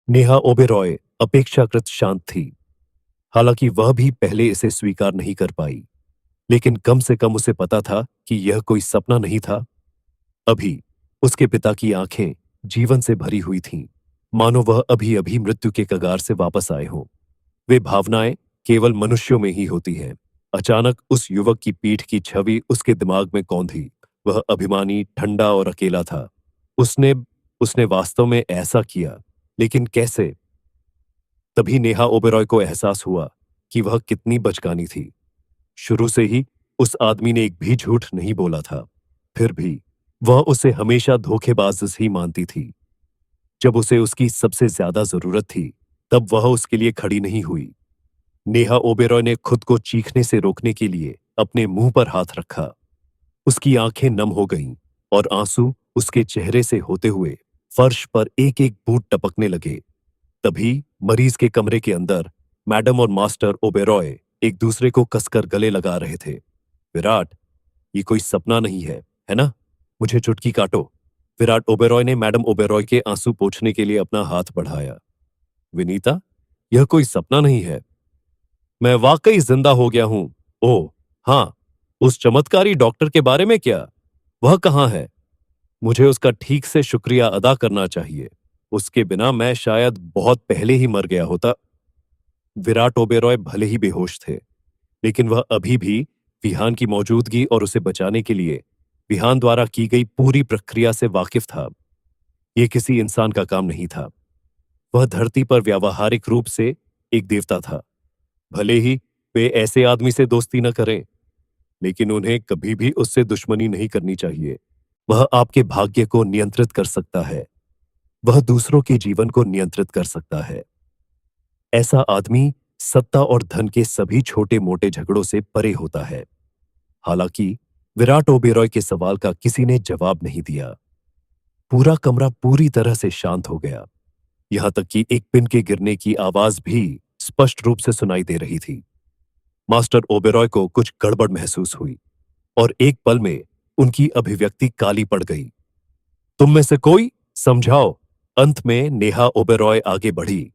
नेहा ओबेरॉय अपेक्षाकृत शांत थी। हालांकि वह भी पहले इसे स्वीकार नहीं कर पाई, लेकिन कम से कम उसे पता था कि यह कोई सपना नहीं था। अभी उसके पिता की आंखें जीवन से भरी हुई थीं, मानो वह अभी अभी मृत्यु के कगार से वापस आए हों। वे भावनाएं केवल मनुष्यों में ही होती हैं। अचानक उस युवक की पीठ की छवि उसके दिमाग में कौंधी। वह अभिमानी, ठंडा और अकेला था। उसने उसने वास्तव में ऐसा किया, लेकिन कैसे? तभी नेहा ओबेरॉय को एहसास हुआ कि वह कितनी बचकानी थी। शुरू से ही उस आदमी ने एक भी झूठ नहीं बोला था। फिर भी वह उसे हमेशा धोखेबाज ही मानती थी। जब उसे उसकी सबसे ज्यादा जरूरत थी, तब वह उसके लिए खड़ी नहीं हुई। नेहा ओबेरॉय ने खुद को चीखने से रोकने के लिए अपने मुंह पर हाथ रखा। उसकी आंखें नम हो गईं और आंसू उसके चेहरे से होते हुए फर्श पर एक एक बूंद टपकने लगे। तभी मरीज के कमरे के अंदर मैडम और मास्टर ओबेरॉय एक दूसरे को कसकर गले लगा रहे थे। विराट, ये कोई सपना नहीं है ना? मुझे चुटकी काटो। विराट ओबेरॉय ने मैडम ओबेरॉय के आंसू पोंछने के लिए अपना हाथ बढ़ाया। विनीता, यह कोई सपना नहीं है। मैं वाकई जिंदा हो गया हूं। ओह हाँ, उस चमत्कारी डॉक्टर के बारे में क्या? वह कहाँ है? मुझे उसका ठीक से शुक्रिया अदा करना चाहिए। उसके बिना मैं शायद बहुत पहले ही मर गया होता। विराट ओबेरॉय भले ही बेहोश थे, लेकिन वह अभी भी विहान की मौजूदगी और उसे बचाने के लिए विहान द्वारा की गई पूरी प्रक्रिया से वाकिफ था। यह किसी इंसान का काम नहीं था। वह धरती पर व्यावहारिक रूप से एक देवता था। भले ही वे ऐसे आदमी से दोस्ती न करें, लेकिन उन्हें कभी भी उससे दुश्मनी नहीं करनी चाहिए। वह आपके भाग्य को नियंत्रित कर सकता है। वह दूसरों के जीवन को नियंत्रित कर सकता है। ऐसा आदमी सत्ता और धन के सभी छोटे मोटे झगड़ों से परे होता है। हालांकि विराट ओबेरॉय के सवाल का किसी ने जवाब नहीं दिया। पूरा कमरा पूरी तरह से शांत हो गया। यहां तक कि एक पिन के गिरने की आवाज भी स्पष्ट रूप से सुनाई दे रही थी। मास्टर ओबेरॉय को कुछ गड़बड़ महसूस हुई और एक पल में उनकी अभिव्यक्ति काली पड़ गई। तुम में से कोई समझाओ। अंत में नेहा ओबेरॉय आगे बढ़ी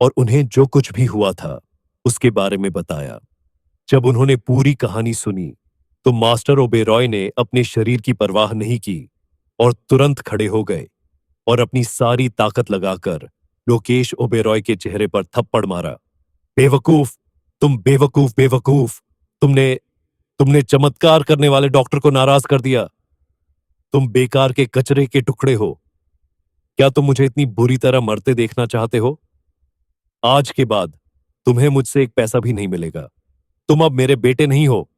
और उन्हें जो कुछ भी हुआ था उसके बारे में बताया। जब उन्होंने पूरी कहानी सुनी, तो मास्टर ओबेरॉय ने अपने शरीर की परवाह नहीं की और तुरंत खड़े हो गए और अपनी सारी ताकत लगाकर लोकेश ओबेरॉय के चेहरे पर थप्पड़ मारा। बेवकूफ! तुम बेवकूफ बेवकूफ! तुमने तुमने चमत्कार करने वाले डॉक्टर को नाराज कर दिया। तुम बेकार के कचरे के टुकड़े हो। क्या तुम मुझे इतनी बुरी तरह मरते देखना चाहते हो? आज के बाद तुम्हें मुझसे एक पैसा भी नहीं मिलेगा। तुम अब मेरे बेटे नहीं हो।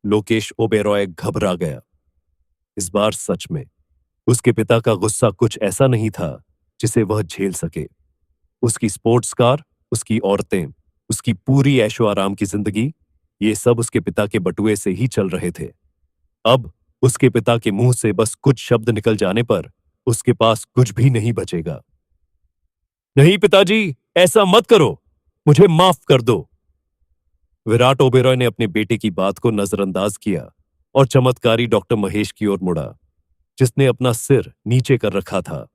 लोकेश ओबेरॉय घबरा गया। इस बार सच में उसके पिता का गुस्सा कुछ ऐसा नहीं था जिसे वह झेल सके। उसकी स्पोर्ट्स कार, उसकी औरतें, उसकी पूरी ऐशो आराम की जिंदगी, ये सब उसके पिता के बटुए से ही चल रहे थे। अब उसके पिता के मुंह से बस कुछ शब्द निकल जाने पर उसके पास कुछ भी नहीं बचेगा। नहीं पिताजी, ऐसा मत करो। मुझे माफ कर दो। विराट ओबेरॉय ने अपने बेटे की बात को नजरअंदाज किया और चमत्कारी डॉक्टर महेश की ओर मुड़ा, जिसने अपना सिर नीचे कर रखा था।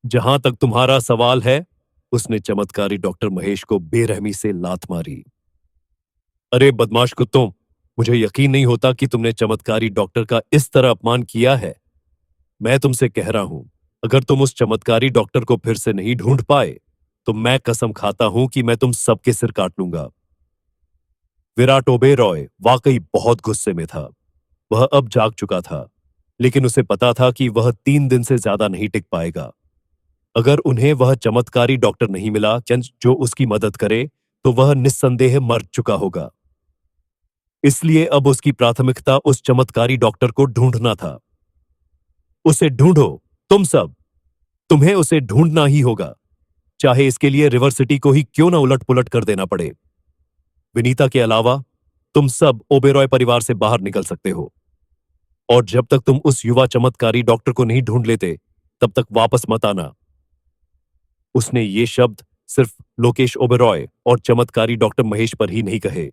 जहां तक तुम्हारा सवाल है, उसने चमत्कारी डॉक्टर महेश को बेरहमी से लात मारी। अरे बदमाश कुत्तों, मुझे यकीन नहीं होता कि तुमने चमत्कारी डॉक्टर का इस तरह अपमान किया है। मैं तुमसे कह रहा हूं, अगर तुम उस चमत्कारी डॉक्टर को फिर से नहीं ढूंढ पाए, तो मैं कसम खाता हूं कि मैं तुम सबके सिर काट लूंगा। विराट ओबेरॉय वाकई बहुत गुस्से में था। वह अब जाग चुका था, लेकिन उसे पता था कि वह 3 दिन से ज्यादा नहीं टिक पाएगा। अगर उन्हें वह चमत्कारी डॉक्टर नहीं मिला जो उसकी मदद करे, तो वह निस्संदेह मर चुका होगा। इसलिए अब उसकी प्राथमिकता उस चमत्कारी डॉक्टर को ढूंढना था। उसे ढूंढो, तुम सब। तुम्हें उसे ढूंढना ही होगा, चाहे इसके लिए रिवर सिटी को ही क्यों ना उलट पुलट कर देना पड़े। विनीता के अलावा तुम सब ओबेरॉय परिवार से बाहर निकल सकते हो, और जब तक तुम उस युवा चमत्कारी डॉक्टर को नहीं ढूंढ लेते, तब तक वापस मत आना। उसने ये शब्द सिर्फ लोकेश ओबेरॉय और चमत्कारी डॉक्टर महेश पर ही नहीं कहे।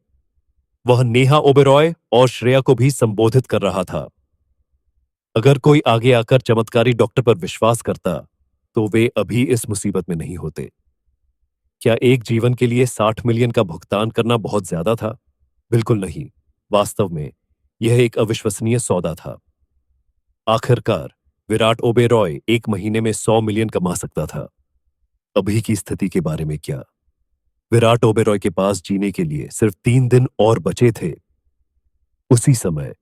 वह नेहा ओबेरॉय और श्रेया को भी संबोधित कर रहा था। अगर कोई आगे आकर चमत्कारी डॉक्टर पर विश्वास करता, तो वे अभी इस मुसीबत में नहीं होते। क्या एक जीवन के लिए 60 मिलियन का भुगतान करना बहुत ज्यादा था? बिल्कुल नहीं। वास्तव में यह एक अविश्वसनीय सौदा था। आखिरकार विराट ओबेरॉय एक महीने में 100 मिलियन कमा सकता था। अभी की स्थिति के बारे में क्या? विराट ओबेरॉय के पास जीने के लिए सिर्फ 3 दिन और बचे थे। उसी समय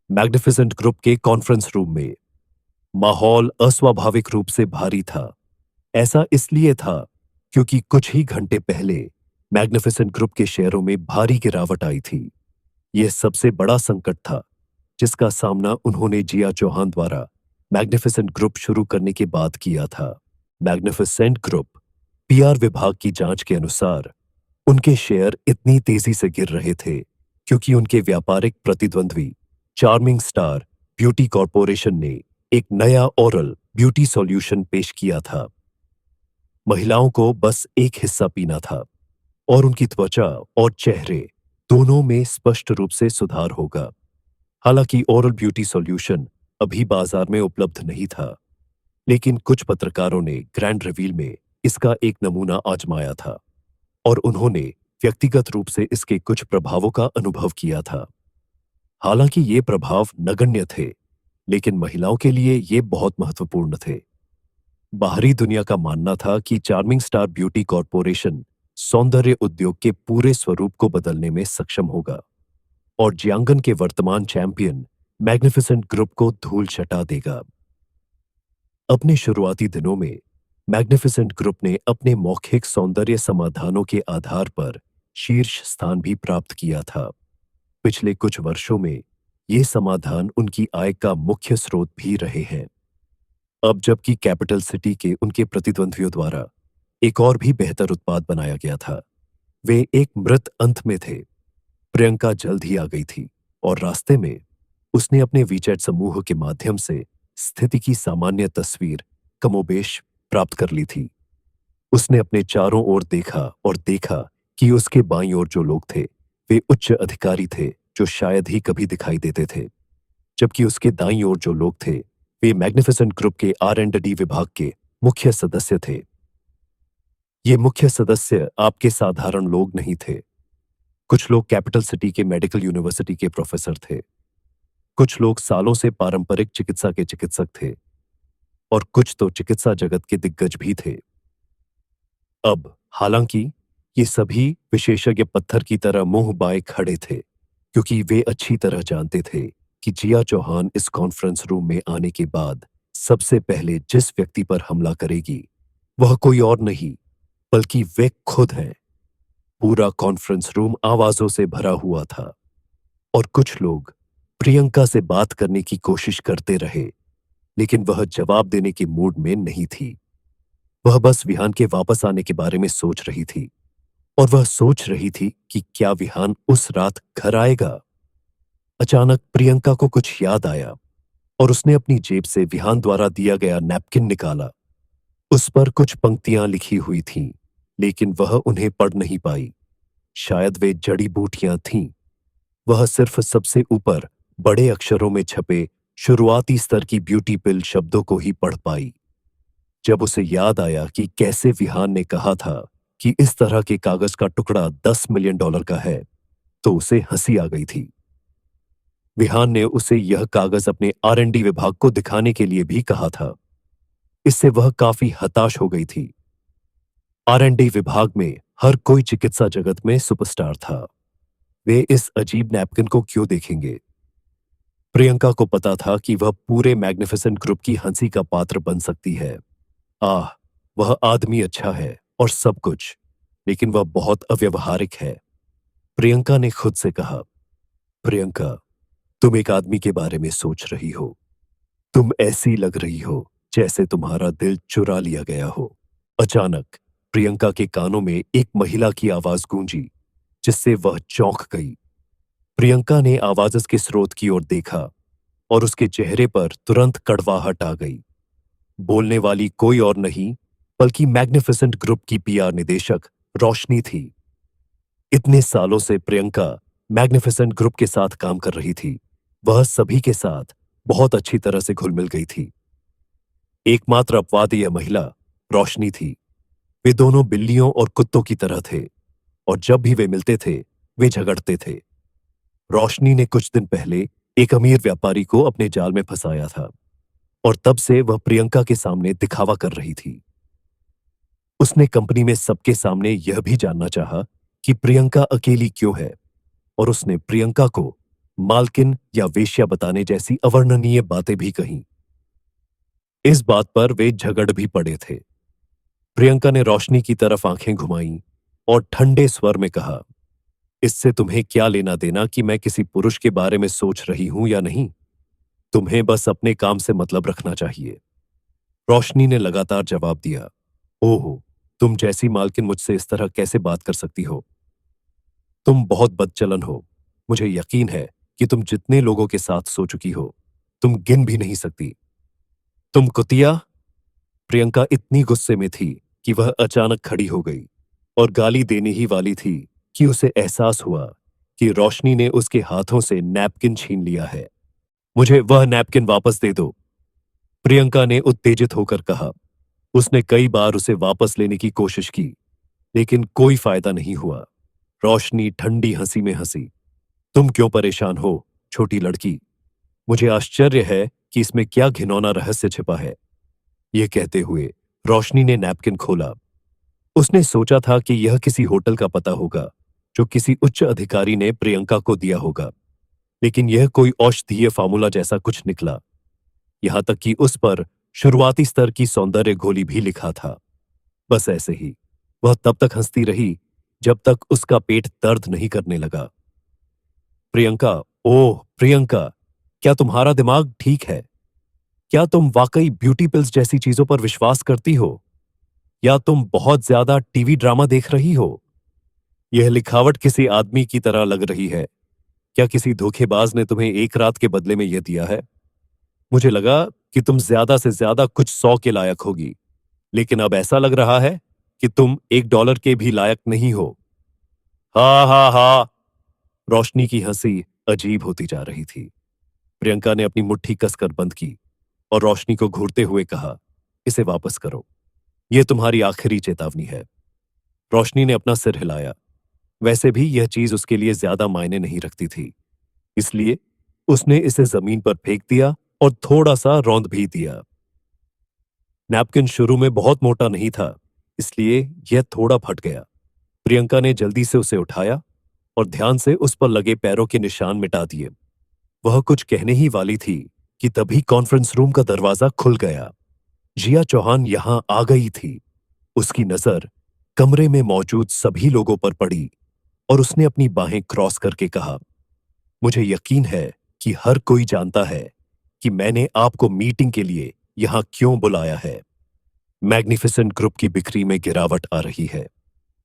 मैग्निफिसेंट ग्रुप के कॉन्फ्रेंस रूम में माहौल अस्वाभाविक रूप से भारी था। ऐसा इसलिए था क्योंकि कुछ ही घंटे पहले मैग्निफिसेंट ग्रुप के शेयरों में भारी गिरावट आई थी। यह सबसे बड़ा संकट था जिसका सामना उन्होंने जिया चौहान द्वारा मैग्निफिसेंट ग्रुप शुरू करने के बाद किया था। मैग्निफिसेंट ग्रुप पीआर विभाग की जांच के अनुसार उनके शेयर इतनी तेजी से गिर रहे थे क्योंकि उनके व्यापारिक प्रतिद्वंद्वी चार्मिंग स्टार ब्यूटी कॉरपोरेशन ने एक नया ओरल ब्यूटी सॉल्यूशन पेश किया था। महिलाओं को बस एक हिस्सा पीना था और उनकी त्वचा और चेहरे दोनों में स्पष्ट रूप से सुधार होगा। हालांकि ओरल ब्यूटी सॉल्यूशन अभी बाजार में उपलब्ध नहीं था, लेकिन कुछ पत्रकारों ने ग्रैंड रिवील में इसका एक नमूना आजमाया था और उन्होंने व्यक्तिगत रूप से इसके कुछ प्रभावों का अनुभव किया था। हालांकि ये प्रभाव नगण्य थे, लेकिन महिलाओं के लिए ये बहुत महत्वपूर्ण थे। बाहरी दुनिया का मानना था कि चार्मिंग स्टार ब्यूटी कॉरपोरेशन सौंदर्य उद्योग के पूरे स्वरूप को बदलने में सक्षम होगा और जियांगन के वर्तमान चैंपियन मैग्निफिसेंट ग्रुप को धूल चटा देगा। अपने शुरुआती दिनों में मैग्निफिसेंट ग्रुप ने अपने मौखिक सौंदर्य समाधानों के आधार पर शीर्ष स्थान भी प्राप्त किया था। पिछले कुछ वर्षों में ये समाधान उनकी आय का मुख्य स्रोत भी रहे हैं। अब जबकि कैपिटल सिटी के उनके प्रतिद्वंद्वियों द्वारा एक और भी बेहतर उत्पाद बनाया गया था, वे एक मृत अंत में थे। प्रियंका जल्द ही आ गई थी और रास्ते में उसने अपने वीचैट समूह के माध्यम से स्थिति की सामान्य तस्वीर कमोबेश प्राप्त कर ली थी। उसने अपने चारों ओर देखा और देखा कि उसके बाईं ओर जो लोग थे वे उच्च अधिकारी थे जो शायद ही कभी दिखाई देते थे, जबकि उसके दाईं ओर जो लोग थे वे मैग्निफिसेंट ग्रुप के R&D विभाग के मुख्य सदस्य थे। ये मुख्य सदस्य आपके साधारण लोग नहीं थे। कुछ लोग कैपिटल सिटी के मेडिकल यूनिवर्सिटी के प्रोफेसर थे, कुछ लोग सालों से पारंपरिक चिकित्सा के चिकित्सक थे और कुछ तो चिकित्सा जगत के दिग्गज भी थे। अब हालांकि ये सभी विशेषज्ञ पत्थर की तरह मुंह बाए खड़े थे, क्योंकि वे अच्छी तरह जानते थे कि जिया चौहान इस कॉन्फ्रेंस रूम में आने के बाद सबसे पहले जिस व्यक्ति पर हमला करेगी वह कोई और नहीं बल्कि वे खुद हैं। पूरा कॉन्फ्रेंस रूम आवाजों से भरा हुआ था और कुछ लोग प्रियंका से बात करने की कोशिश करते रहे, लेकिन वह जवाब देने के मूड में नहीं थी। वह बस विहान के वापस आने के बारे में सोच रही थी और वह सोच रही थी कि क्या विहान उस रात घर आएगा। अचानक प्रियंका को कुछ याद आया और उसने अपनी जेब से विहान द्वारा दिया गया नैपकिन निकाला। उस पर कुछ पंक्तियां लिखी हुई थीं, लेकिन वह उन्हें पढ़ नहीं पाई। शायद वे जड़ी बूटियां थीं। वह सिर्फ सबसे ऊपर बड़े अक्षरों में छपे शुरुआती स्तर की ब्यूटी पिल शब्दों को ही पढ़ पाई। जब उसे याद आया कि कैसे विहान ने कहा था कि इस तरह के कागज का टुकड़ा $10 मिलियन का है, तो उसे हंसी आ गई थी। विहान ने उसे यह कागज अपने R&D विभाग को दिखाने के लिए भी कहा था। इससे वह काफी हताश हो गई थी। R&D विभाग में हर कोई चिकित्सा जगत में सुपरस्टार था। वे इस अजीब नैपकिन को क्यों देखेंगे? प्रियंका को पता था कि वह पूरे मैग्निफिसेंट ग्रुप की हंसी का पात्र बन सकती है। आह, वह आदमी अच्छा है और सब कुछ, लेकिन वह बहुत अव्यवहारिक है। प्रियंका ने खुद से कहा, प्रियंका, तुम एक आदमी के बारे में सोच रही हो। तुम ऐसी लग रही हो जैसे तुम्हारा दिल चुरा लिया गया हो। अचानक प्रियंका के कानों में एक महिला की आवाज गूंजी, जिससे वह चौंक गई। प्रियंका ने आवाज के स्रोत की ओर देखा और उसके चेहरे पर तुरंत कड़वाहट आ गई। बोलने वाली कोई और नहीं बल्कि मैग्निफिसेंट ग्रुप की PR निदेशक रोशनी थी। इतने सालों से प्रियंका मैग्निफिसेंट ग्रुप के साथ काम कर रही थी। वह सभी के साथ बहुत अच्छी तरह से घुल मिल गई थी। एकमात्र अपवाद यह महिला रोशनी थी। वे दोनों बिल्लियों और कुत्तों की तरह थे और जब भी वे मिलते थे वे झगड़ते थे। रोशनी ने कुछ दिन पहले एक अमीर व्यापारी को अपने जाल में फंसाया था और तब से वह प्रियंका के सामने दिखावा कर रही थी। उसने कंपनी में सबके सामने यह भी जानना चाहा कि प्रियंका अकेली क्यों है और उसने प्रियंका को मालकिन या वेश्या बताने जैसी अवर्णनीय बातें भी कहीं। इस बात पर वे झगड़ भी पड़े थे। प्रियंका ने रोशनी की तरफ आंखें घुमाईं और ठंडे स्वर में कहा, इससे तुम्हें क्या लेना देना कि मैं किसी पुरुष के बारे में सोच रही हूं या नहीं? तुम्हें बस अपने काम से मतलब रखना चाहिए। रोशनी ने लगातार जवाब दिया, ओह, तुम जैसी मालकिन मुझसे इस तरह कैसे बात कर सकती हो? तुम बहुत बदचलन हो। मुझे यकीन है कि तुम जितने लोगों के साथ सो चुकी हो, तुम गिन भी नहीं सकती। तुम कुतिया। प्रियंका इतनी गुस्से में थी कि वह अचानक खड़ी हो गई और गाली देने ही वाली थी कि उसे एहसास हुआ कि रोशनी ने उसके हाथों से नैपकिन छीन लिया है। मुझे वह नैपकिन वापस दे दो, प्रियंका ने उत्तेजित होकर कहा। उसने कई बार उसे वापस लेने की कोशिश की, लेकिन कोई फायदा नहीं हुआ। रोशनी ठंडी हंसी में हंसी। तुम क्यों परेशान हो, छोटी लड़की? मुझे आश्चर्य है कि इसमें क्या घिनौना रहस्य छिपा है। यह कहते हुए रोशनी ने नैपकिन खोला। उसने सोचा था कि यह किसी होटल का पता होगा जो किसी उच्च अधिकारी ने प्रियंका को दिया होगा, लेकिन यह कोई औषधीय फार्मूला जैसा कुछ निकला। यहां तक कि उस पर शुरुआती स्तर की सौंदर्य गोली भी लिखा था। बस ऐसे ही वह तब तक हंसती रही जब तक उसका पेट दर्द नहीं करने लगा। प्रियंका, ओह प्रियंका, क्या तुम्हारा दिमाग ठीक है? क्या तुम वाकई ब्यूटी पिल्स जैसी चीजों पर विश्वास करती हो, या तुम बहुत ज्यादा टीवी ड्रामा देख रही हो? यह लिखावट किसी आदमी की तरह लग रही है। क्या किसी धोखेबाज ने तुम्हें एक रात के बदले में यह दिया है? मुझे लगा कि तुम ज्यादा से ज्यादा कुछ 100 के लायक होगी, लेकिन अब ऐसा लग रहा है कि तुम $1 के भी लायक नहीं हो। हा हा हा। रोशनी की हंसी अजीब होती जा रही थी। प्रियंका ने अपनी मुट्ठी कसकर बंद की और रोशनी को घूरते हुए कहा, इसे वापस करो। यह तुम्हारी आखिरी चेतावनी है। रोशनी ने अपना सिर हिलाया। वैसे भी यह चीज उसके लिए ज्यादा मायने नहीं रखती थी, इसलिए उसने इसे जमीन पर फेंक दिया और थोड़ा सा रौंद भी दिया। नैपकिन शुरू में बहुत मोटा नहीं था, इसलिए यह थोड़ा फट गया। प्रियंका ने जल्दी से उसे उठाया और ध्यान से उस पर लगे पैरों के निशान मिटा दिए। वह कुछ कहने ही वाली थी कि तभी कॉन्फ्रेंस रूम का दरवाजा खुल गया। जिया चौहान यहां आ गई थी। उसकी नजर कमरे में मौजूद सभी लोगों पर पड़ी और उसने अपनी बाहें क्रॉस करके कहा, मुझे यकीन है कि हर कोई जानता है कि मैंने आपको मीटिंग के लिए यहां क्यों बुलाया है। मैग्निफिसेंट ग्रुप की बिक्री में गिरावट आ रही है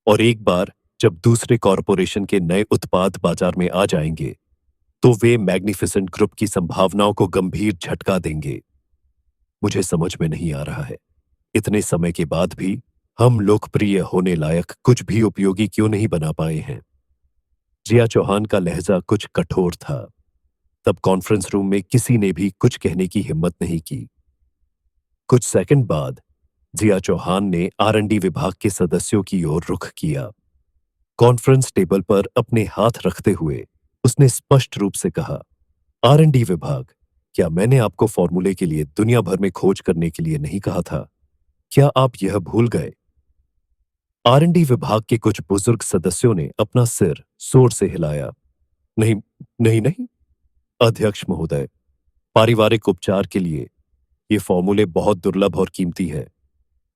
और एक बार जब दूसरे कॉरपोरेशन के नए उत्पाद बाजार में आ जाएंगे तो वे मैग्निफिसेंट ग्रुप की संभावनाओं को गंभीर झटका देंगे। मुझे समझ में नहीं आ रहा है, इतने समय के बाद भी हम लोकप्रिय होने लायक कुछ भी उपयोगी क्यों नहीं बना पाए हैं। जिया चौहान का लहजा कुछ कठोर था। तब कॉन्फ्रेंस रूम में किसी ने भी कुछ कहने की हिम्मत नहीं की। कुछ सेकंड बाद जिया चौहान ने R&D विभाग के सदस्यों की ओर रुख किया। कॉन्फ्रेंस टेबल पर अपने हाथ रखते हुए उसने स्पष्ट रूप से कहा, R&D विभाग, क्या मैंने आपको फॉर्मूले के लिए दुनिया भर में खोज करने के लिए नहीं कहा था? क्या आप यह भूल गए? R&D विभाग के कुछ बुजुर्ग सदस्यों ने अपना सिर जोर से हिलाया। नहीं, नहीं, नहीं, अध्यक्ष महोदय, पारिवारिक उपचार के लिए ये फॉर्मूले बहुत दुर्लभ और कीमती है,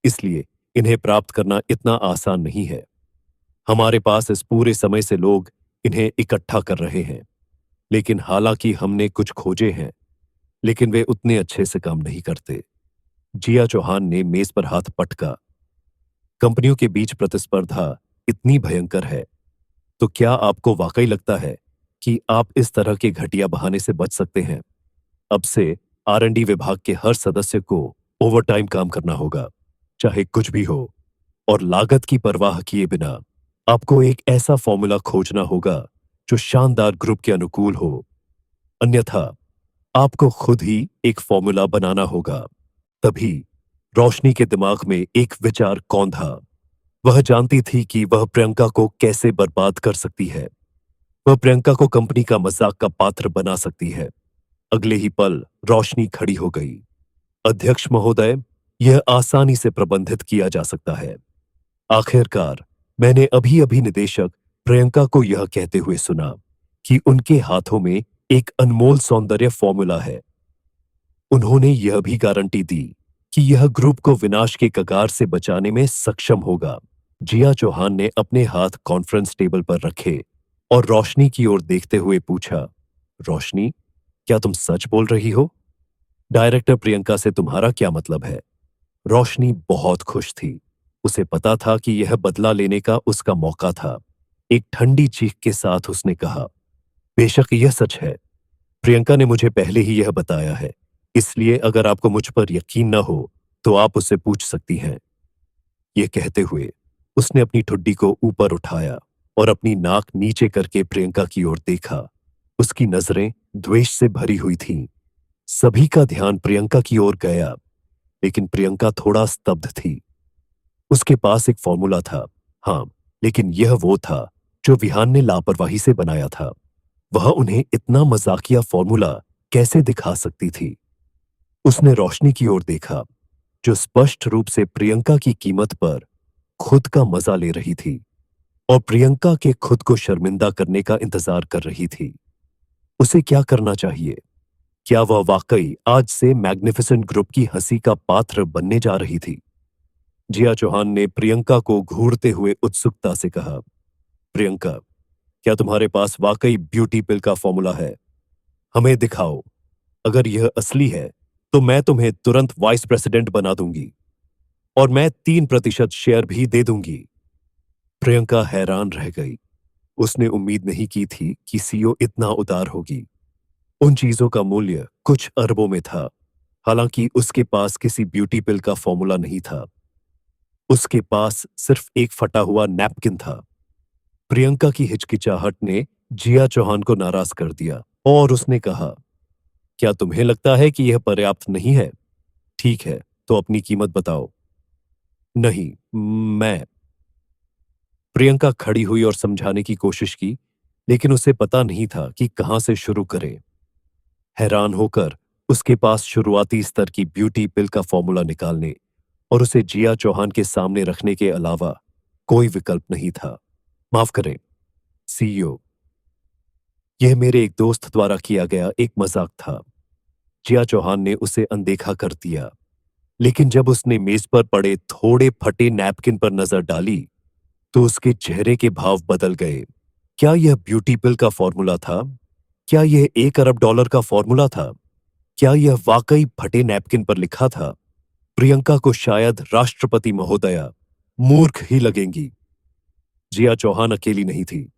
इसलिए इन्हें प्राप्त करना इतना आसान नहीं है। हमारे पास इस पूरे समय से लोग इन्हें इकट्ठा कर रहे हैं, लेकिन हालांकि हमने कुछ खोजे हैं, लेकिन वे उतने अच्छे से काम नहीं करते। जिया चौहान ने मेज पर हाथ पटका। कंपनियों के बीच प्रतिस्पर्धा इतनी भयंकर है, तो क्या आपको वाकई लगता है कि आप इस तरह के घटिया बहाने से बच सकते हैं? अब से R&D विभाग के हर सदस्य को ओवरटाइम काम करना होगा, चाहे कुछ भी हो, और लागत की परवाह किए बिना आपको एक ऐसा फॉर्मूला खोजना होगा जो शानदार ग्रुप के अनुकूल हो। अन्यथा आपको खुद ही एक फॉर्मूला बनाना होगा। तभी रोशनी के दिमाग में एक विचार कौंधा। वह जानती थी कि वह प्रियंका को कैसे बर्बाद कर सकती है। वह प्रियंका को कंपनी का मजाक का पात्र बना सकती है। अगले ही पल रोशनी खड़ी हो गई। अध्यक्ष महोदय, यह आसानी से प्रबंधित किया जा सकता है। आखिरकार मैंने अभी अभी निदेशक प्रियंका को यह कहते हुए सुना कि उनके हाथों में एक अनमोल सौंदर्य फॉर्मूला है। उन्होंने यह भी गारंटी दी कि यह ग्रुप को विनाश के कगार से बचाने में सक्षम होगा। जिया चौहान ने अपने हाथ कॉन्फ्रेंस टेबल पर रखे और रोशनी की ओर देखते हुए पूछा, रोशनी, क्या तुम सच बोल रही हो? डायरेक्टर प्रियंका से तुम्हारा क्या मतलब है? रोशनी बहुत खुश थी। उसे पता था कि यह बदला लेने का उसका मौका था। एक ठंडी चीख के साथ उसने कहा, बेशक यह सच है। प्रियंका ने मुझे पहले ही यह बताया है, इसलिए अगर आपको मुझ पर यकीन न हो तो आप उससे पूछ सकती हैं। यह कहते हुए उसने अपनी ठुड्डी को ऊपर उठाया और अपनी नाक नीचे करके प्रियंका की ओर देखा। उसकी नजरें द्वेष से भरी हुई थीं। सभी का ध्यान प्रियंका की ओर गया, लेकिन प्रियंका थोड़ा स्तब्ध थी। उसके पास एक फॉर्मूला था, हाँ, लेकिन यह वो था जो विहान ने लापरवाही से बनाया था। वह उन्हें इतना मजाकिया फॉर्मूला कैसे दिखा सकती थी? उसने रोशनी की ओर देखा, जो स्पष्ट रूप से प्रियंका की कीमत पर खुद का मजा ले रही थी और प्रियंका के खुद को शर्मिंदा करने का इंतजार कर रही थी। उसे क्या करना चाहिए? क्या वह वाकई आज से मैग्निफिसेंट ग्रुप की हंसी का पात्र बनने जा रही थी? जिया चौहान ने प्रियंका को घूरते हुए उत्सुकता से कहा, प्रियंका, क्या तुम्हारे पास वाकई ब्यूटी पिल का फॉर्मूला है? हमें दिखाओ। अगर यह असली है तो मैं तुम्हें तुरंत वाइस प्रेसिडेंट बना दूंगी और मैं 3% शेयर भी दे दूंगी। प्रियंका हैरान रह गई। उसने उम्मीद नहीं की थी कि सीईओ इतना उदार होगी। उन चीजों का मूल्य कुछ अरबों में था। हालांकि उसके पास किसी ब्यूटी पिल का फॉर्मूला नहीं था। उसके पास सिर्फ एक फटा हुआ नैपकिन था। प्रियंका की हिचकिचाहट ने जिया चौहान को नाराज कर दिया और उसने कहा, क्या तुम्हें लगता है कि यह पर्याप्त नहीं है? ठीक है, तो अपनी कीमत बताओ। नहीं, मैं। प्रियंका खड़ी हुई और समझाने की कोशिश की, लेकिन उसे पता नहीं था कि कहां से शुरू करे। हैरान होकर उसके पास शुरुआती स्तर की ब्यूटी पिल का फॉर्मूला निकालने और उसे जिया चौहान के सामने रखने के अलावा कोई विकल्प नहीं था। माफ करें, सीईओ, यह मेरे एक दोस्त द्वारा किया गया एक मजाक था। जिया चौहान ने उसे अनदेखा कर दिया, लेकिन जब उसने मेज पर पड़े थोड़े फटे नैपकिन पर नजर डाली तो उसके चेहरे के भाव बदल गए। क्या यह ब्यूटी पिल का फॉर्मूला था? क्या यह $1 अरब का फॉर्मूला था? क्या यह वाकई फटे नैपकिन पर लिखा था? प्रियंका को शायद राष्ट्रपति महोदया मूर्ख ही लगेंगी। जिया चौहान अकेली नहीं थी।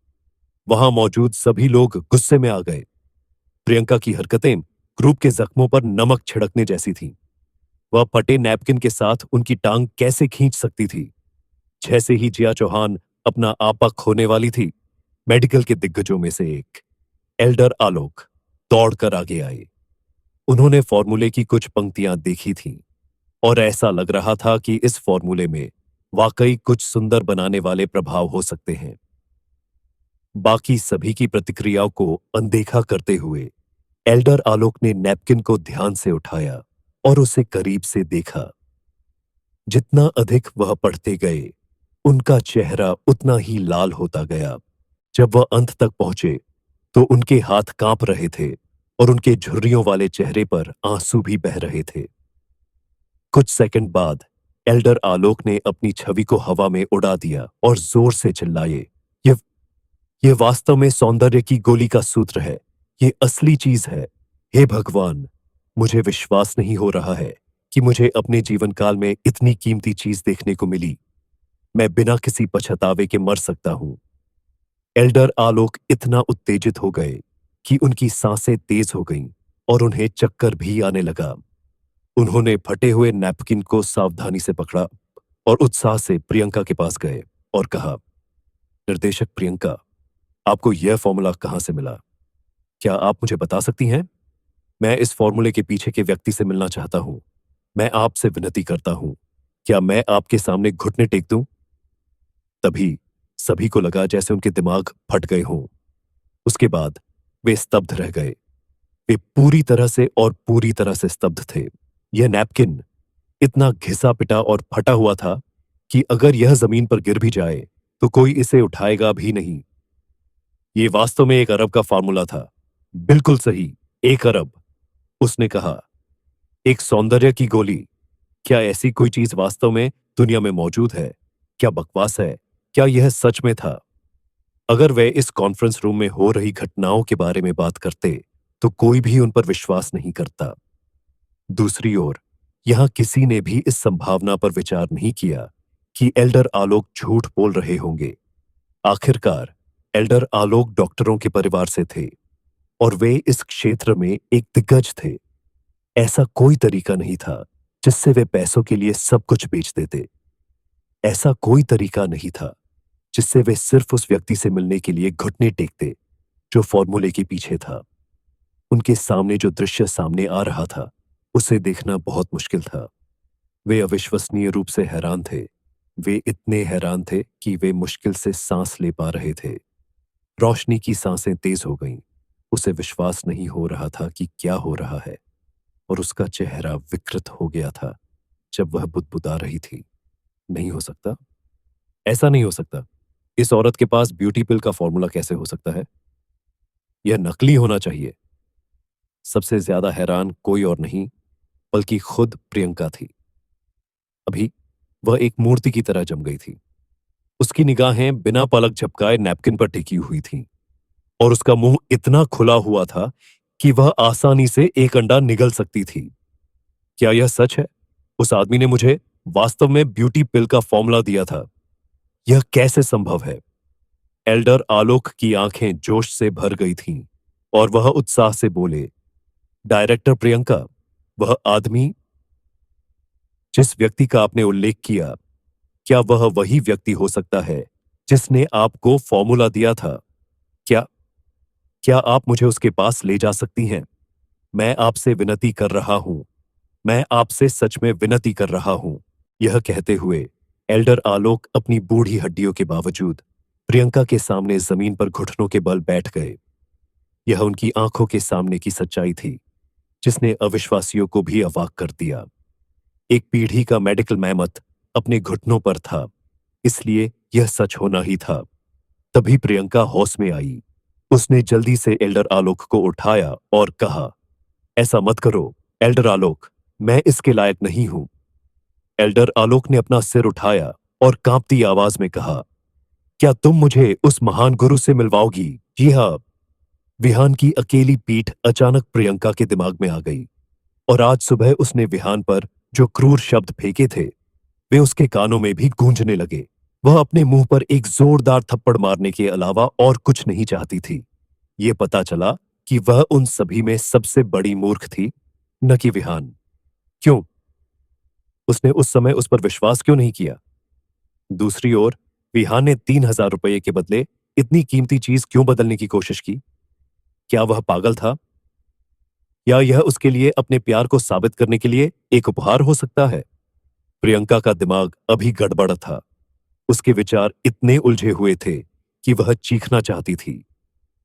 वहां मौजूद सभी लोग गुस्से में आ गए। प्रियंका की हरकतें ग्रुप के जख्मों पर नमक छिड़कने जैसी थीं। वह फटे नैपकिन के साथ उनकी टांग कैसे खींच सकती थी? जैसे ही जिया चौहान अपना आपा खोने वाली थी, मेडिकल के दिग्गजों में से एक एल्डर आलोक दौड़कर आगे आए। उन्होंने फॉर्मूले की कुछ पंक्तियां देखी थीं और ऐसा लग रहा था कि इस फॉर्मूले में वाकई कुछ सुंदर बनाने वाले प्रभाव हो सकते हैं। बाकी सभी की प्रतिक्रियाओं को अनदेखा करते हुए एल्डर आलोक ने नैपकिन को ध्यान से उठाया और उसे करीब से देखा। जितना अधिक वह पढ़ते गए, उनका चेहरा उतना ही लाल होता गया। जब वह अंत तक पहुंचे तो उनके हाथ कांप रहे थे और उनके झुर्रियों वाले चेहरे पर आंसू भी बह रहे थे। कुछ सेकंड बाद एल्डर आलोक ने अपनी छवि को हवा में उड़ा दिया और जोर से चिल्लाए, यह यह वास्तव में सौंदर्य की गोली का सूत्र है। यह असली चीज है। हे भगवान, मुझे विश्वास नहीं हो रहा है कि मुझे अपने जीवन काल में इतनी कीमती चीज देखने को मिली। मैं बिना किसी पछतावे के मर सकता हूं। एल्डर आलोक इतना उत्तेजित हो गए कि उनकी सांसें तेज हो गईं और उन्हें चक्कर भी आने लगा। उन्होंने फटे हुए नैपकिन को सावधानी से पकड़ा और उत्साह से प्रियंका के पास गए और कहा, निर्देशक प्रियंका, आपको यह फॉर्मूला कहां से मिला? क्या आप मुझे बता सकती हैं? मैं इस फॉर्मूले के पीछे के व्यक्ति से मिलना चाहता हूं। मैं आपसे विनती करता हूं, क्या मैं आपके सामने घुटने टेक दूं? तभी सभी को लगा जैसे उनके दिमाग फट गए हों। उसके बाद वे स्तब्ध रह गए। वे पूरी तरह से स्तब्ध थे। यह नैपकिन इतना घिसा पिटा और फटा हुआ था कि अगर यह जमीन पर गिर भी जाए तो कोई इसे उठाएगा भी नहीं। ये वास्तव में 1 अरब का फॉर्मूला था। बिल्कुल सही, 1 अरब। उसने कहा, एक सौंदर्य की गोली। क्या ऐसी कोई चीज वास्तव में दुनिया में मौजूद है? क्या बकवास है? क्या यह सच में था? अगर वे इस कॉन्फ्रेंस रूम में हो रही घटनाओं के बारे में बात करते तो कोई भी उन पर विश्वास नहीं करता। दूसरी ओर यहां किसी ने भी इस संभावना पर विचार नहीं किया कि एल्डर आलोक झूठ बोल रहे होंगे। आखिरकार एल्डर आलोक डॉक्टरों के परिवार से थे और वे इस क्षेत्र में एक दिग्गज थे। ऐसा कोई तरीका नहीं था जिससे वे पैसों के लिए सब कुछ बेच देते। ऐसा कोई तरीका नहीं था जिससे वे सिर्फ उस व्यक्ति से मिलने के लिए घुटने टेकते जो फॉर्मूले के पीछे था। उनके सामने जो दृश्य सामने आ रहा था उसे देखना बहुत मुश्किल था। वे अविश्वसनीय रूप से हैरान थे। वे इतने हैरान थे कि वे मुश्किल से सांस ले पा रहे थे। रोशनी की सांसें तेज हो गईं। उसे विश्वास नहीं हो रहा था कि क्या हो रहा है और उसका चेहरा विकृत हो गया था जब वह बुदबुदा रही थी। नहीं हो सकता, ऐसा नहीं हो सकता। इस औरत के पास ब्यूटी पिल का फॉर्मूला कैसे हो सकता है? यह नकली होना चाहिए। सबसे ज्यादा हैरान कोई और नहीं बल्कि खुद प्रियंका थी। अभी वह एक मूर्ति की तरह जम गई थी। उसकी निगाहें बिना पलक झपकाए नैपकिन पर टिकी हुई थीं और उसका मुंह इतना खुला हुआ था कि वह आसानी से एक अंडा निगल सकती थी। क्या यह सच है? उस आदमी ने मुझे वास्तव में ब्यूटी पिल का फॉर्मूला दिया था। यह कैसे संभव है? एल्डर आलोक की आंखें जोश से भर गई थीं और वह उत्साह से बोले, डायरेक्टर प्रियंका, वह आदमी जिस व्यक्ति का आपने उल्लेख किया, क्या वह वही व्यक्ति हो सकता है जिसने आपको फॉर्मूला दिया था? क्या क्या आप मुझे उसके पास ले जा सकती हैं? मैं आपसे विनती कर रहा हूं। मैं आपसे सच में विनती कर रहा हूं। यह कहते हुए एल्डर आलोक अपनी बूढ़ी हड्डियों के बावजूद प्रियंका के सामने जमीन पर घुटनों के बल बैठ गए। यह उनकी आंखों के सामने की सच्चाई थी जिसने अविश्वासियों को भी अवाक कर दिया। एक पीढ़ी का मेडिकल मैमथ अपने घुटनों पर था, इसलिए यह सच होना ही था। तभी प्रियंका होश में आई। उसने जल्दी से एल्डर आलोक को उठाया और कहा, ऐसा मत करो एल्डर आलोक, मैं इसके लायक नहीं हूं। एल्डर आलोक ने अपना सिर उठाया और कांपती आवाज में कहा, क्या तुम मुझे उस महान गुरु से मिलवाओगी? जी हाँ। विहान की अकेली पीठ अचानक प्रियंका के दिमाग में आ गई और आज सुबह उसने विहान पर जो क्रूर शब्द फेंके थे वे उसके कानों में भी गूंजने लगे। वह अपने मुंह पर एक जोरदार थप्पड़ मारने के अलावा और कुछ नहीं चाहती थी। ये पता चला कि वह उन सभी में सबसे बड़ी मूर्ख थी, न कि विहान। क्यों? उसने उस समय उस पर विश्वास क्यों नहीं किया? दूसरी ओर विहान ने 3,000 रुपये के बदले इतनी कीमती चीज क्यों बदलने की कोशिश की? क्या वह पागल था? या यह उसके लिए अपने प्यार को साबित करने के लिए एक उपहार हो सकता है? प्रियंका का दिमाग अभी गड़बड़ था। उसके विचार इतने उलझे हुए थे कि वह चीखना चाहती थी।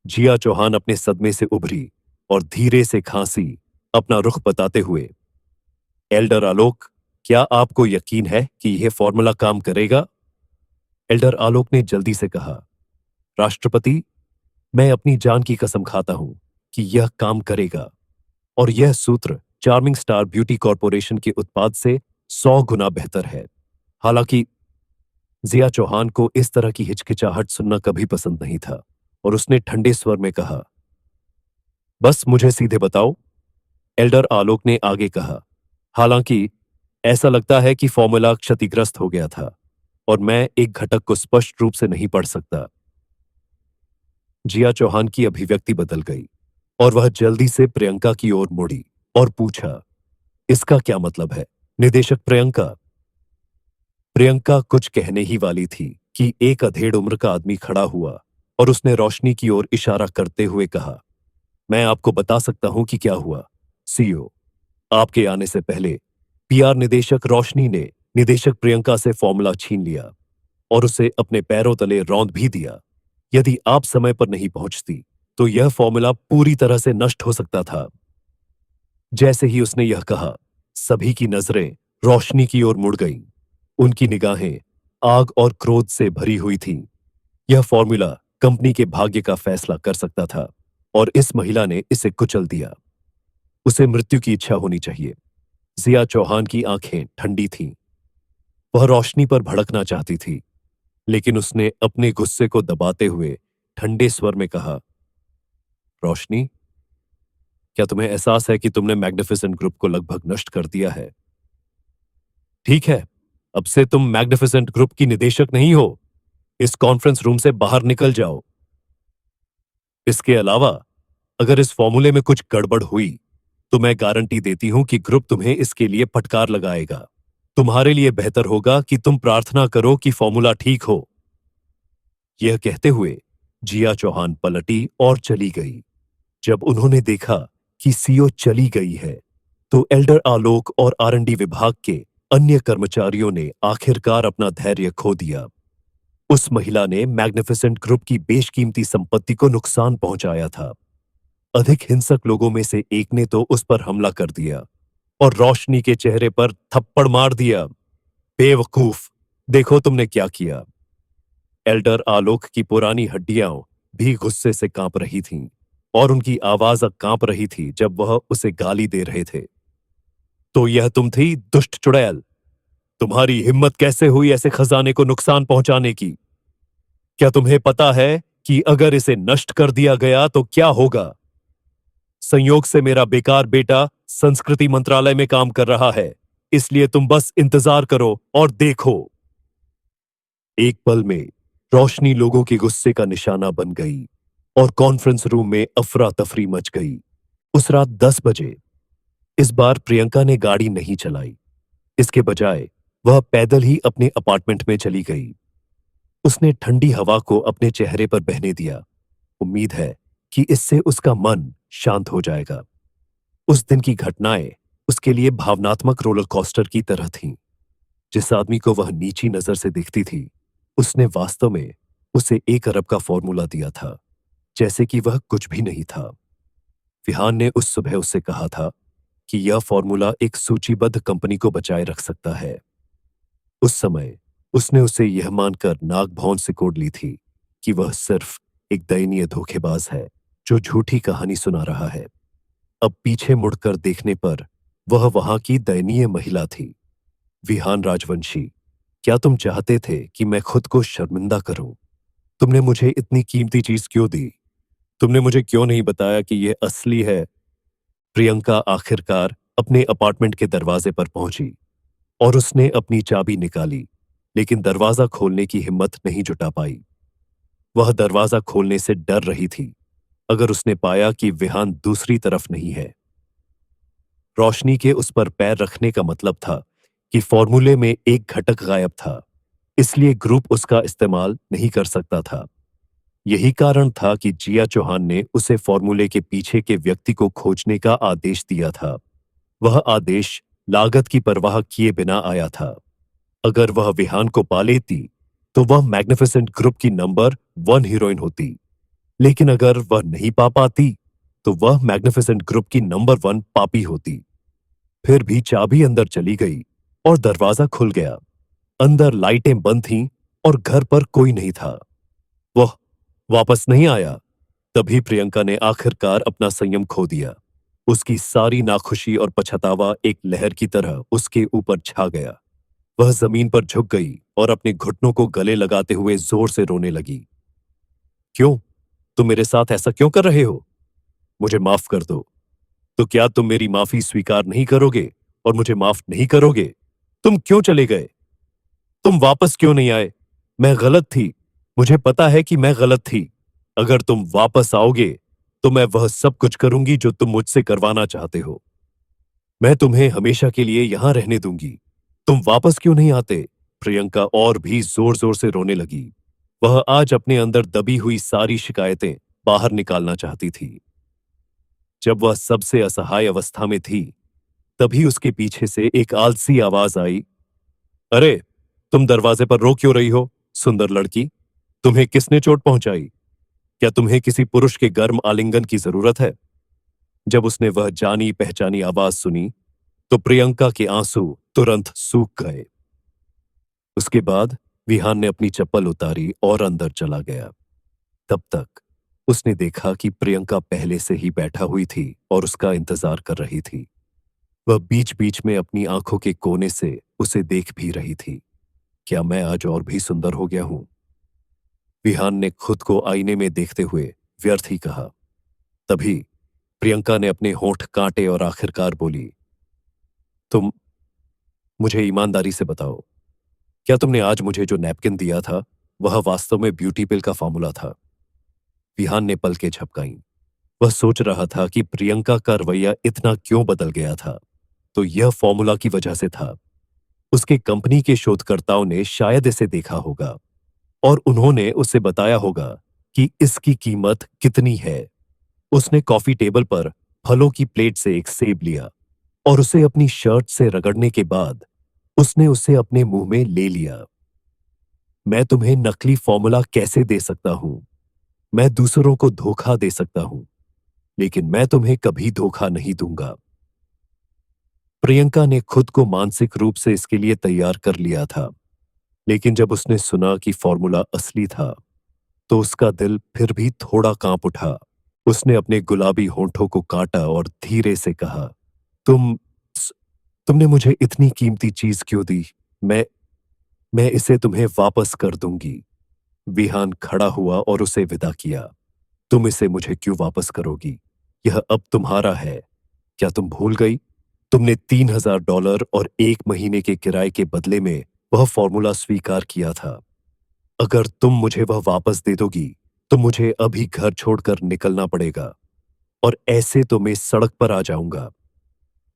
जिया चौहान अपने सदमे से उभरी और धीरे से खांसी अपना रुख बताते हुए, एल्डर आलोक, क्या आपको यकीन है कि यह फॉर्मूला काम करेगा? एल्डर आलोक ने जल्दी से कहा, राष्ट्रपति, मैं अपनी जान की कसम खाता हूं कि यह काम करेगा और यह सूत्र चार्मिंग स्टार ब्यूटी कॉर्पोरेशन के उत्पाद से 100 गुना बेहतर है। हालांकि जिया चौहान को इस तरह की हिचकिचाहट सुनना कभी पसंद नहीं था और उसने ठंडे स्वर में कहा, बस मुझे सीधे बताओ। एल्डर आलोक ने आगे कहा, हालांकि ऐसा लगता है कि फॉर्मूला क्षतिग्रस्त हो गया था और मैं एक घटक को स्पष्ट रूप से नहीं पढ़ सकता। जिया चौहान की अभिव्यक्ति बदल गई और वह जल्दी से प्रियंका की ओर मुड़ी और पूछा, इसका क्या मतलब है निदेशक प्रियंका? प्रियंका कुछ कहने ही वाली थी कि एक अधेड़ उम्र का आदमी खड़ा हुआ और उसने रोशनी की ओर इशारा करते हुए कहा, मैं आपको बता सकता हूं कि क्या हुआ। सीओ, आपके आने से पहले पीआर निदेशक रोशनी ने निदेशक प्रियंका से फॉर्मूला छीन लिया और उसे अपने पैरों तले रौंद भी दिया। यदि आप समय पर नहीं पहुंचती तो यह फॉर्मूला पूरी तरह से नष्ट हो सकता था। जैसे ही उसने यह कहा, सभी की नजरें रोशनी की ओर मुड़ गईं। उनकी निगाहें आग और क्रोध से भरी हुई थीं। यह फॉर्मूला कंपनी के भाग्य का फैसला कर सकता था और इस महिला ने इसे कुचल दिया। उसे मृत्यु की इच्छा होनी चाहिए। जिया चौहान की आंखें ठंडी थीं। वह रोशनी पर भड़कना चाहती थी, लेकिन उसने अपने गुस्से को दबाते हुए ठंडे स्वर में कहा, रोशनी, क्या तुम्हें एहसास है कि तुमने मैग्निफिसेंट ग्रुप को लगभग नष्ट कर दिया है? ठीक है, अब से तुम मैग्निफिसेंट ग्रुप की निदेशक नहीं हो। इस कॉन्फ्रेंस रूम से बाहर निकल जाओ। इसके अलावा, अगर इस फॉर्मूले में कुछ गड़बड़ हुई तो मैं गारंटी देती हूं कि ग्रुप तुम्हें इसके लिए फटकार लगाएगा। तुम्हारे लिए बेहतर होगा कि तुम प्रार्थना करो कि फॉर्मूला ठीक हो। यह कहते हुए जिया चौहान पलटी और चली गई। जब उन्होंने देखा कि सीओ चली गई है, तो एल्डर आलोक और आरएनडी विभाग के अन्य कर्मचारियों ने आखिरकार अपना धैर्य खो दिया। उस महिला ने मैग्निफिसेंट ग्रुप की बेशकीमती संपत्ति को नुकसान पहुंचाया था। अधिक हिंसक लोगों में से एक ने तो उस पर हमला कर दिया और रोशनी के चेहरे पर थप्पड़ मार दिया। बेवकूफ, देखो तुमने क्या किया। एल्डर आलोक की पुरानी हड्डियां भी गुस्से से कांप रही थीं और उनकी आवाज अब कांप रही थी जब वह उसे गाली दे रहे थे। तो यह तुम थी, दुष्ट चुड़ैल। तुम्हारी हिम्मत कैसे हुई ऐसे खजाने को नुकसान पहुंचाने की? क्या तुम्हें पता है कि अगर इसे नष्ट कर दिया गया तो क्या होगा? संयोग से मेरा बेकार बेटा संस्कृति मंत्रालय में काम कर रहा है, इसलिए तुम बस इंतजार करो और देखो। एक पल में रोशनी लोगों के गुस्से का निशाना बन गई और कॉन्फ्रेंस रूम में अफरा तफरी मच गई। उस रात 10 बजे इस बार प्रियंका ने गाड़ी नहीं चलाई। इसके बजाय वह पैदल ही अपने अपार्टमेंट में चली गई। उसने ठंडी हवा को अपने चेहरे पर बहने दिया। उम्मीद है कि इससे उसका मन शांत हो जाएगा। उस दिन की घटनाएं उसके लिए भावनात्मक रोलर कोस्टर की तरह थीं। जिस आदमी को वह नीची नजर से देखती थी, उसने वास्तव में उसे 1 अरब का फॉर्मूला दिया था, जैसे कि वह कुछ भी नहीं था। विहान ने उस सुबह उससे कहा था कि यह फॉर्मूला एक सूचीबद्ध कंपनी को बचाए रख सकता है। उस समय उसने उसे यह मानकर नाक भौं सिकोड़ ली थी कि वह सिर्फ एक दयनीय धोखेबाज है जो झूठी कहानी सुना रहा है। अब पीछे मुड़कर देखने पर वह वहां की दयनीय महिला थी। विहान राजवंशी, क्या तुम चाहते थे कि मैं खुद को शर्मिंदा करूं? तुमने मुझे इतनी कीमती चीज क्यों दी? तुमने मुझे क्यों नहीं बताया कि यह असली है? प्रियंका आखिरकार अपने अपार्टमेंट के दरवाजे पर पहुंची और उसने अपनी चाबी निकाली, लेकिन दरवाजा खोलने की हिम्मत नहीं जुटा पाई। वह दरवाजा खोलने से डर रही थी, अगर उसने पाया कि विहान दूसरी तरफ नहीं है। रोशनी के उस पर पैर रखने का मतलब था कि फॉर्मूले में एक घटक गायब था, इसलिए ग्रुप उसका इस्तेमाल नहीं कर सकता था। यही कारण था कि जिया चौहान ने उसे फॉर्मूले के पीछे के व्यक्ति को खोजने का आदेश दिया था। वह आदेश लागत की परवाह किए बिना आया था। अगर वह विहान को पा लेती तो वह मैग्निफिसेंट ग्रुप की नंबर 1 हीरोइन होती, लेकिन अगर वह नहीं पा पाती तो वह मैग्निफिसेंट ग्रुप की नंबर 1 पापी होती। फिर भी चाबी अंदर चली गई और दरवाजा खुल गया। अंदर लाइटें बंद थीं और घर पर कोई नहीं था। वह वापस नहीं आया। तभी प्रियंका ने आखिरकार अपना संयम खो दिया। उसकी सारी नाखुशी और पछतावा एक लहर की तरह उसके ऊपर छा गया। वह जमीन पर झुक गई और अपने घुटनों को गले लगाते हुए जोर से रोने लगी। क्यों? तुम मेरे साथ ऐसा क्यों कर रहे हो? मुझे माफ कर दो। तो क्या तुम मेरी माफी स्वीकार नहीं करोगे और मुझे माफ नहीं करोगे? तुम क्यों चले गए? तुम वापस क्यों नहीं आए? मैं गलत थी। मुझे पता है कि मैं गलत थी। अगर तुम वापस आओगे तो मैं वह सब कुछ करूंगी जो तुम मुझसे करवाना चाहते हो। मैं तुम्हें हमेशा के लिए यहां रहने दूंगी। तुम वापस क्यों नहीं आते? प्रियंका और भी जोर जोर से रोने लगी। वह आज अपने अंदर दबी हुई सारी शिकायतें बाहर निकालना चाहती थी। जब वह सबसे असहाय अवस्था में थी, तभी उसके पीछे से एक आलसी आवाज आई, अरे, तुम दरवाजे पर रो क्यों रही हो, सुंदर लड़की? तुम्हें किसने चोट पहुंचाई? क्या तुम्हें किसी पुरुष के गर्म आलिंगन की जरूरत है? जब उसने वह जानी पहचानी आवाज सुनी, तो प्रियंका के आंसू तुरंत सूख गए। उसके बाद विहान ने अपनी चप्पल उतारी और अंदर चला गया। तब तक उसने देखा कि प्रियंका पहले से ही बैठा हुई थी और उसका इंतजार कर रही थी। वह बीच बीच में अपनी आंखों के कोने से उसे देख भी रही थी। क्या मैं आज और भी सुंदर हो गया हूं? विहान ने खुद को आईने में देखते हुए व्यर्थ ही कहा। तभी प्रियंका ने अपने होंठ काटे और आखिरकार बोली, तुम मुझे ईमानदारी से बताओ, क्या तुमने आज मुझे जो नैपकिन दिया था वह वास्तव में ब्यूटी पिल का फॉर्मूला था? विहान ने पलकें झपकाईं। वह सोच रहा था कि प्रियंका का रवैया इतना क्यों बदल गया था। तो यह फॉर्मूला की वजह से था। उसके कंपनी के शोधकर्ताओं ने शायद इसे देखा होगा और उन्होंने उसे बताया होगा कि इसकी कीमत कितनी है। उसने कॉफी टेबल पर फलों की प्लेट से एक सेब लिया और उसे अपनी शर्ट से रगड़ने के बाद उसने उसे अपने मुंह में ले लिया। मैं तुम्हें नकली फॉर्मूला कैसे दे सकता हूं? मैं दूसरों को धोखा दे सकता हूं, लेकिन मैं तुम्हें कभी धोखा नहीं दूंगा। प्रियंका ने खुद को मानसिक रूप से इसके लिए तैयार कर लिया था, लेकिन जब उसने सुना कि फॉर्मूला असली था, तो उसका दिल फिर भी थोड़ा कांप उठा। उसने अपने गुलाबी होंठों को काटा और धीरे से कहा, तुम तुमने मुझे इतनी कीमती चीज क्यों दी? मैं इसे तुम्हें वापस कर दूंगी। विहान खड़ा हुआ और उसे विदा किया। तुम इसे मुझे क्यों वापस करोगी? यह अब तुम्हारा है। क्या तुम भूल गई? तुमने $3000 और 1 महीने के किराए के बदले में वह फॉर्मूला स्वीकार किया था। अगर तुम मुझे वह वापस दे दोगी, तो मुझे अभी घर छोड़कर निकलना पड़ेगा और ऐसे तो मैं सड़क पर आ जाऊंगा।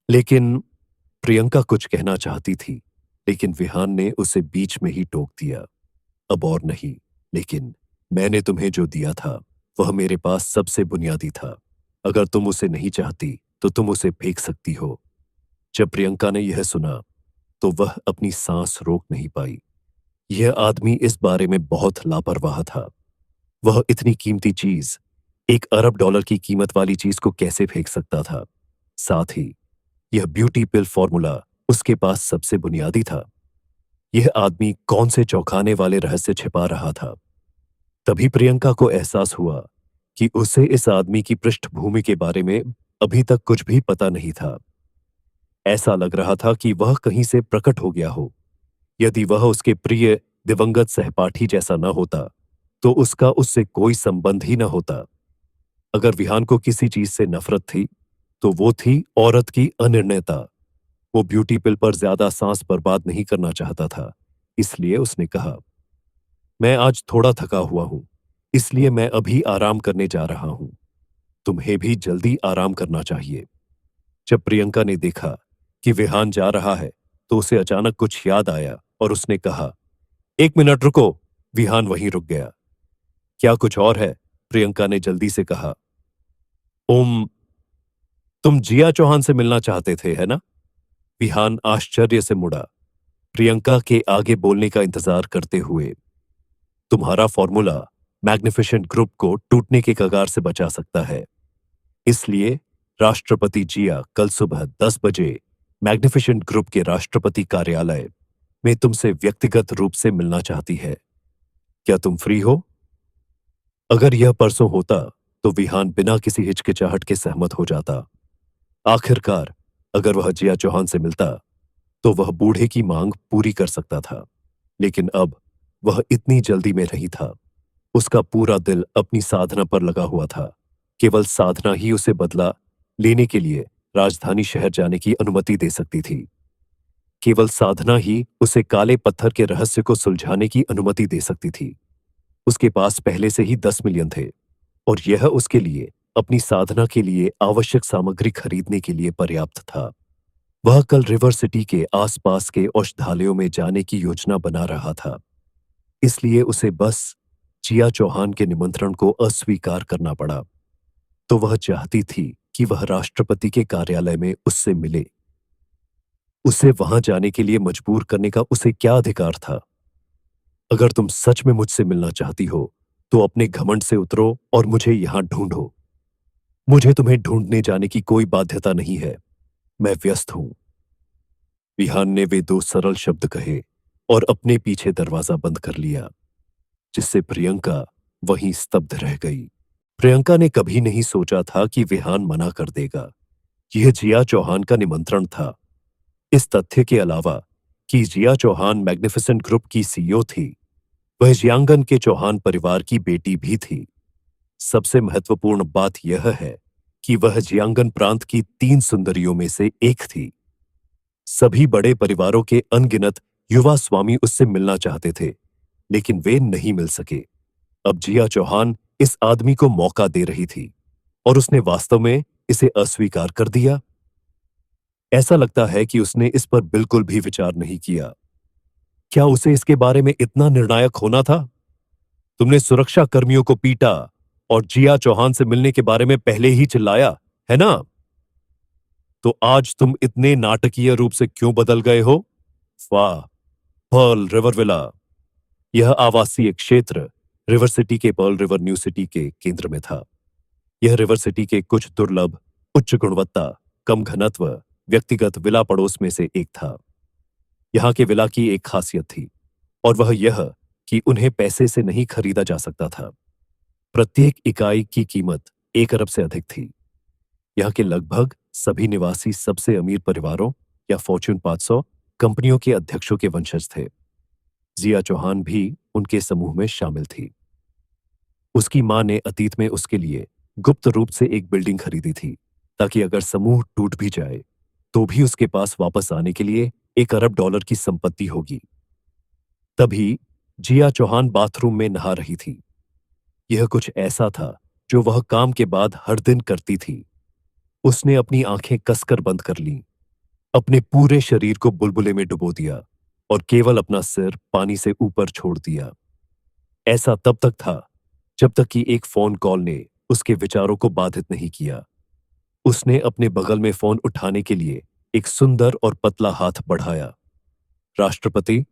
लेकिन प्रियंका कुछ कहना चाहती थी, लेकिन विहान ने उसे बीच में ही टोक दिया। अब और नहीं, लेकिन मैंने तुम्हें जो दिया था वह मेरे पास सबसे बुनियादी था। अगर तुम उसे नहीं चाहती तो तुम उसे फेंक सकती हो। जब प्रियंका ने यह सुना, तो वह अपनी सांस रोक नहीं पाई। यह आदमी इस बारे में बहुत लापरवाह था। वह इतनी कीमती चीज, $1 अरब की कीमत वाली चीज को कैसे फेंक सकता था? साथ ही यह ब्यूटी पिल फॉर्मूला उसके पास सबसे बुनियादी था। यह आदमी कौन से चौंकाने वाले रहस्य छिपा रहा था? तभी प्रियंका को एहसास हुआ कि उसे इस आदमी की पृष्ठभूमि के बारे में अभी तक कुछ भी पता नहीं था। ऐसा लग रहा था कि वह कहीं से प्रकट हो गया हो। यदि वह उसके प्रिय दिवंगत सहपाठी जैसा न होता, तो उसका उससे कोई संबंध ही न होता। अगर विहान को किसी चीज से नफरत थी, तो वो थी औरत की अनिर्णयता। वो ब्यूटी पिल पर ज्यादा सांस बर्बाद नहीं करना चाहता था, इसलिए उसने कहा, मैं आज थोड़ा थका हुआ हूं, इसलिए मैं अभी आराम करने जा रहा हूं। तुम्हें भी जल्दी आराम करना चाहिए। जब प्रियंका ने देखा कि विहान जा रहा है, तो उसे अचानक कुछ याद आया और उसने कहा, 1 मिनट रुको। विहान वहीं रुक गया। क्या कुछ और है? प्रियंका ने जल्दी से कहा। तुम जिया चौहान से मिलना चाहते थे, है ना? विहान आश्चर्य से मुड़ा, प्रियंका के आगे बोलने का इंतजार करते हुए। तुम्हारा फॉर्मूला मैग्निफिसेंट ग्रुप को टूटने के कगार से बचा सकता है। इसलिए राष्ट्रपति जिया कल सुबह 10 बजे मैग्निफिसेंट ग्रुप के राष्ट्रपति कार्यालय में तुमसे व्यक्तिगत रूप से मिलना चाहती है। क्या तुम फ्री हो? अगर यह परसों होता, तो विहान बिना किसी हिचकिचाहट के सहमत हो जाता। आखिरकार अगर वह जिया चौहान से मिलता, तो वह बूढ़े की मांग पूरी कर सकता था। लेकिन अब वह इतनी जल्दी में नहीं था। उसका पूरा दिल अपनी साधना पर लगा हुआ था। केवल साधना ही उसे बदला लेने के लिए राजधानी शहर जाने की अनुमति दे सकती थी। केवल साधना ही उसे काले पत्थर के रहस्य को सुलझाने की अनुमति दे सकती थी। उसके पास पहले से ही 10 मिलियन थे और यह उसके लिए अपनी साधना के लिए आवश्यक सामग्री खरीदने के लिए पर्याप्त था। वह कल रिवर सिटी के आसपास के औषधालयों में जाने की योजना बना रहा था, इसलिए उसे बस जिया चौहान के निमंत्रण को अस्वीकार करना पड़ा। तो वह चाहती थी कि वह राष्ट्रपति के कार्यालय में उससे मिले। उसे वहां जाने के लिए मजबूर करने का उसे क्या अधिकार था? अगर तुम सच में मुझसे मिलना चाहती हो, तो अपने घमंड से उतरो और मुझे यहां ढूंढो। मुझे तुम्हें ढूंढने जाने की कोई बाध्यता नहीं है। मैं व्यस्त हूं। विहान ने वे दो सरल शब्द कहे और अपने पीछे दरवाजा बंद कर लिया, जिससे प्रियंका वहीं स्तब्ध रह गई। प्रियंका ने कभी नहीं सोचा था कि विहान मना कर देगा। यह जिया चौहान का निमंत्रण था। इस तथ्य के अलावा कि जिया चौहान मैग्निफिसेंट ग्रुप की सीईओ थी, वह जियांगन के चौहान परिवार की बेटी भी थी। सबसे महत्वपूर्ण बात यह है कि वह जियांगन प्रांत की 3 सुंदरियों में से एक थी। सभी बड़े परिवारों के अनगिनत युवा स्वामी उससे मिलना चाहते थे, लेकिन वे नहीं मिल सके। अब जिया चौहान इस आदमी को मौका दे रही थी और उसने वास्तव में इसे अस्वीकार कर दिया। ऐसा लगता है कि उसने इस पर बिल्कुल भी विचार नहीं किया। क्या उसे इसके बारे में इतना निर्णायक होना था? तुमने सुरक्षा कर्मियों को पीटा और जिया चौहान से मिलने के बारे में पहले ही चिल्लाया, है ना? तो आज तुम इतने नाटकीय रूप से क्यों बदल गए हो? वाह, पर्ल रिवर विला। यह आवासीय क्षेत्र रिवर सिटी के पर्ल रिवर न्यू सिटी के केंद्र में था। यह रिवर सिटी के कुछ दुर्लभ, उच्च गुणवत्ता, कम घनत्व व्यक्तिगत विला पड़ोस में से एक था। यहाँ के विला की एक खासियत थी, और वह यह कि उन्हें पैसे से नहीं खरीदा जा सकता था। प्रत्येक इकाई की कीमत 1 अरब से अधिक थी। यहाँ के लगभग सभी निवासी सबसे अमीर परिवारों या फॉर्च्यून 500 कंपनियों के अध्यक्षों के वंशज थे। जिया चौहान भी उनके समूह में शामिल थी। उसकी मां ने अतीत में उसके लिए गुप्त रूप से एक बिल्डिंग खरीदी थी, ताकि अगर समूह टूट भी जाए तो भी उसके पास वापस आने के लिए 1 अरब डॉलर की संपत्ति होगी। तभी जिया चौहान बाथरूम में नहा रही थी। यह कुछ ऐसा था जो वह काम के बाद हर दिन करती थी। उसने अपनी आंखें कसकर बंद कर लीं, अपने पूरे शरीर को बुलबुले में डुबो दिया और केवल अपना सिर पानी से ऊपर छोड़ दिया। ऐसा तब तक था जब तक कि एक फोन कॉल ने उसके विचारों को बाधित नहीं किया। उसने अपने बगल में फोन उठाने के लिए एक सुंदर और पतला हाथ बढ़ाया। राष्ट्रपति,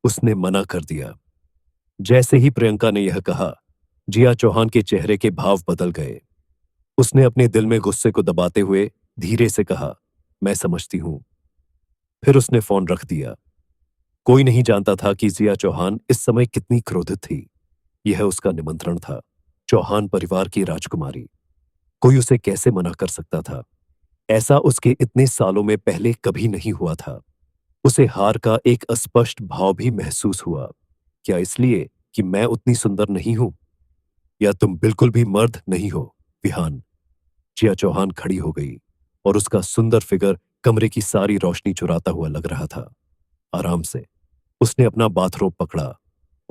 उसने मना कर दिया। जैसे ही प्रियंका ने यह कहा, जिया चौहान के चेहरे के भाव बदल गए। उसने अपने दिल में गुस्से को दबाते हुए धीरे से कहा, मैं समझती हूं। फिर उसने फोन रख दिया। कोई नहीं जानता था कि जिया चौहान इस समय कितनी क्रोधित थी। यह उसका निमंत्रण था, चौहान परिवार की राजकुमारी। कोई उसे कैसे मना कर सकता था? ऐसा उसके इतने सालों में पहले कभी नहीं हुआ था। उसे हार का एक अस्पष्ट भाव भी महसूस हुआ। क्या इसलिए कि मैं उतनी सुंदर नहीं हूं? या तुम बिल्कुल भी मर्द नहीं हो, विहान? जिया चौहान खड़ी हो गई और उसका सुंदर फिगर कमरे की सारी रोशनी चुराता हुआ लग रहा था। आराम से उसने अपना बाथरोब पकड़ा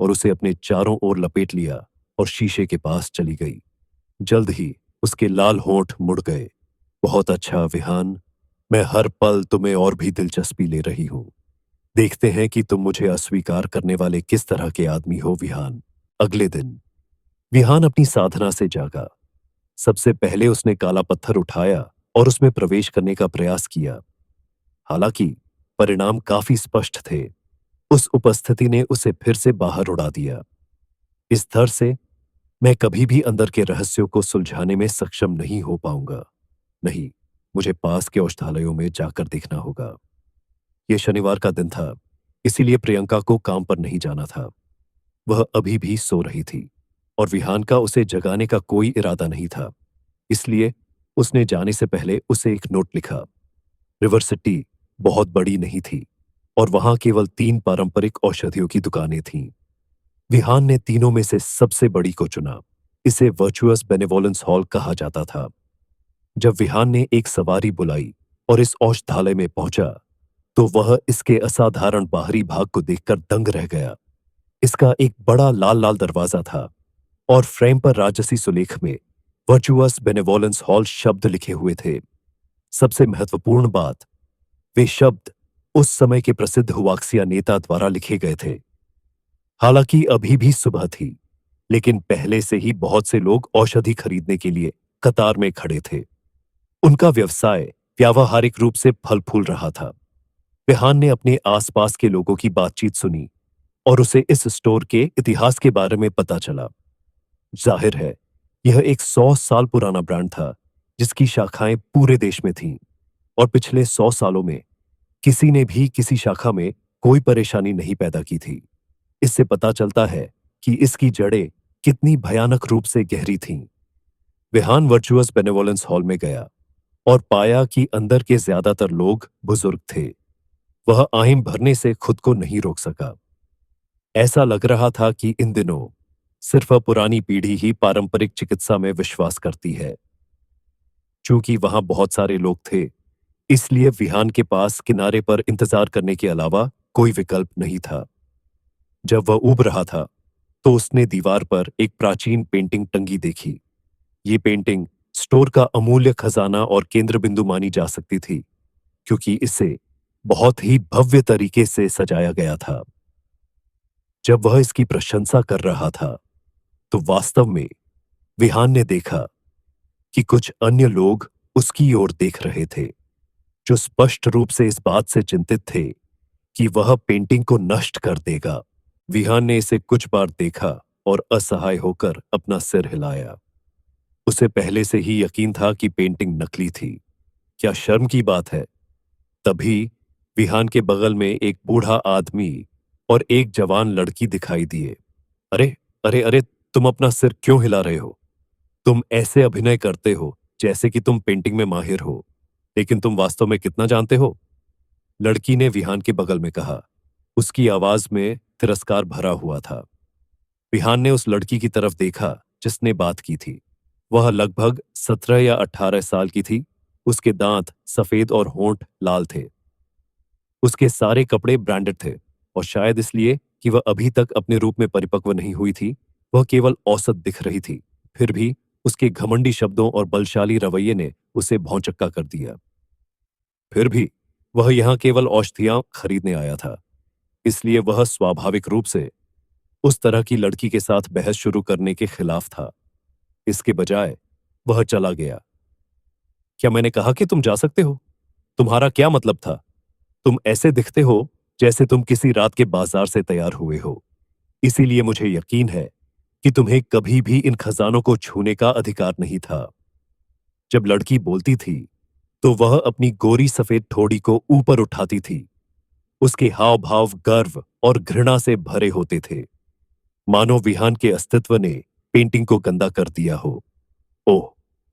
और उसे अपने चारों ओर लपेट लिया और शीशे के पास चली गई। जल्द ही उसके लाल होंठ मुड़ गए। बहुत अच्छा विहान, मैं हर पल तुम्हें और भी दिलचस्पी ले रही हूं। देखते हैं कि तुम मुझे अस्वीकार करने वाले किस तरह के आदमी हो, विहान। अगले दिन विहान अपनी साधना से जागा। सबसे पहले उसने काला पत्थर उठाया और उसमें प्रवेश करने का प्रयास किया। हालांकि परिणाम काफी स्पष्ट थे। उस उपस्थिति ने उसे फिर से बाहर उड़ा दिया। इस स्तर से मैं कभी भी अंदर के रहस्यों को सुलझाने में सक्षम नहीं हो पाऊंगा। नहीं, मुझे पास के औषधालयों में जाकर देखना होगा। यह शनिवार का दिन था, इसीलिए प्रियंका को काम पर नहीं जाना था। वह अभी भी सो रही थी और विहान का उसे जगाने का कोई इरादा नहीं था। इसलिए उसने जाने से पहले उसे एक नोट लिखा। रिवर सिटी बहुत बड़ी नहीं थी और वहां केवल 3 पारंपरिक औषधियों की दुकानें थीं। विहान ने तीनों में से सबसे बड़ी को चुना। इसे वर्चुअस बेनेवोलेंस हॉल कहा जाता था। जब विहान ने एक सवारी बुलाई और इस औषधालय में पहुंचा, तो वह इसके असाधारण बाहरी भाग को देखकर दंग रह गया। इसका एक बड़ा लाल लाल दरवाजा था और फ्रेम पर राजसी सुलेख में वर्चुअस बेनेवोलेंस हॉल शब्द लिखे हुए थे। सबसे महत्वपूर्ण बात, वे शब्द उस समय के प्रसिद्ध हुआक्सिया नेता द्वारा लिखे गए थे। हालांकि अभी भी सुबह थी, लेकिन पहले से ही बहुत से लोग औषधि खरीदने के लिए कतार में खड़े थे। उनका व्यवसाय व्यावहारिक रूप से फल फूल रहा था। विहान ने अपने आसपास के लोगों की बातचीत सुनी और उसे इस स्टोर के इतिहास के बारे में पता चला। जाहिर है, यह एक 100 साल पुराना ब्रांड था जिसकी शाखाएं पूरे देश में थीं और पिछले 100 सालों में किसी ने भी किसी शाखा में कोई परेशानी नहीं पैदा की थी। इससे पता चलता है कि इसकी जड़ें कितनी भयानक रूप से गहरी थीं। विहान वर्चुअस बेनेवोलेंस हॉल में गया और पाया कि अंदर के ज्यादातर लोग बुजुर्ग थे। वह आहिम भरने से खुद को नहीं रोक सका। ऐसा लग रहा था कि इन दिनों सिर्फ पुरानी पीढ़ी ही पारंपरिक चिकित्सा में विश्वास करती है। चूंकि वहां बहुत सारे लोग थे, इसलिए विहान के पास किनारे पर इंतजार करने के अलावा कोई विकल्प नहीं था। जब वह ऊब रहा था, तो उसने दीवार पर एक प्राचीन पेंटिंग टंगी देखी। ये पेंटिंग स्टोर का अमूल्य खजाना और केंद्र बिंदु मानी जा सकती थी, क्योंकि इसे बहुत ही भव्य तरीके से सजाया गया था। जब वह इसकी प्रशंसा कर रहा था, तो वास्तव में विहान ने देखा कि कुछ अन्य लोग उसकी ओर देख रहे थे, जो स्पष्ट रूप से इस बात से चिंतित थे कि वह पेंटिंग को नष्ट कर देगा। विहान ने इसे कुछ बार देखा और असहाय होकर अपना सिर हिलाया। उसे पहले से ही यकीन था कि पेंटिंग नकली थी। क्या शर्म की बात है! तभी विहान के बगल में एक बूढ़ा आदमी और एक जवान लड़की दिखाई दिए। अरे, अरे, अरे, तुम अपना सिर क्यों हिला रहे हो? तुम ऐसे अभिनय करते हो जैसे कि तुम पेंटिंग में माहिर हो, लेकिन तुम वास्तव में कितना जानते हो? लड़की ने विहान के बगल में कहा। उसकी आवाज में तिरस्कार भरा हुआ था। विहान ने उस लड़की की तरफ देखा जिसने बात की थी। वह लगभग 17 या 18 साल की थी। उसके दांत सफेद और होंठ लाल थे। उसके सारे कपड़े ब्रांडेड थे और शायद इसलिए कि वह अभी तक अपने रूप में परिपक्व नहीं हुई थी, वह केवल औसत दिख रही थी। फिर भी उसके घमंडी शब्दों और बलशाली रवैये ने उसे भौंचक्का कर दिया। फिर भी वह यहां केवल औषधियां खरीदने आया था, इसलिए वह स्वाभाविक रूप से उस तरह की लड़की के साथ बहस शुरू करने के खिलाफ था। इसके बजाय वह चला गया। क्या मैंने कहा कि तुम जा सकते हो? तुम्हारा क्या मतलब था? तुम ऐसे दिखते हो जैसे तुम किसी रात के बाजार से तैयार हुए हो। इसीलिए मुझे यकीन है कि तुम्हें कभी भी इन खजानों को छूने का अधिकार नहीं था। जब लड़की बोलती थी, तो वह अपनी गोरी सफेद ठोड़ी को ऊपर उठाती थी। उसके हाव भाव गर्व और घृणा से भरे होते थे, मानो विहान के अस्तित्व ने पेंटिंग को गंदा कर दिया हो। ओह!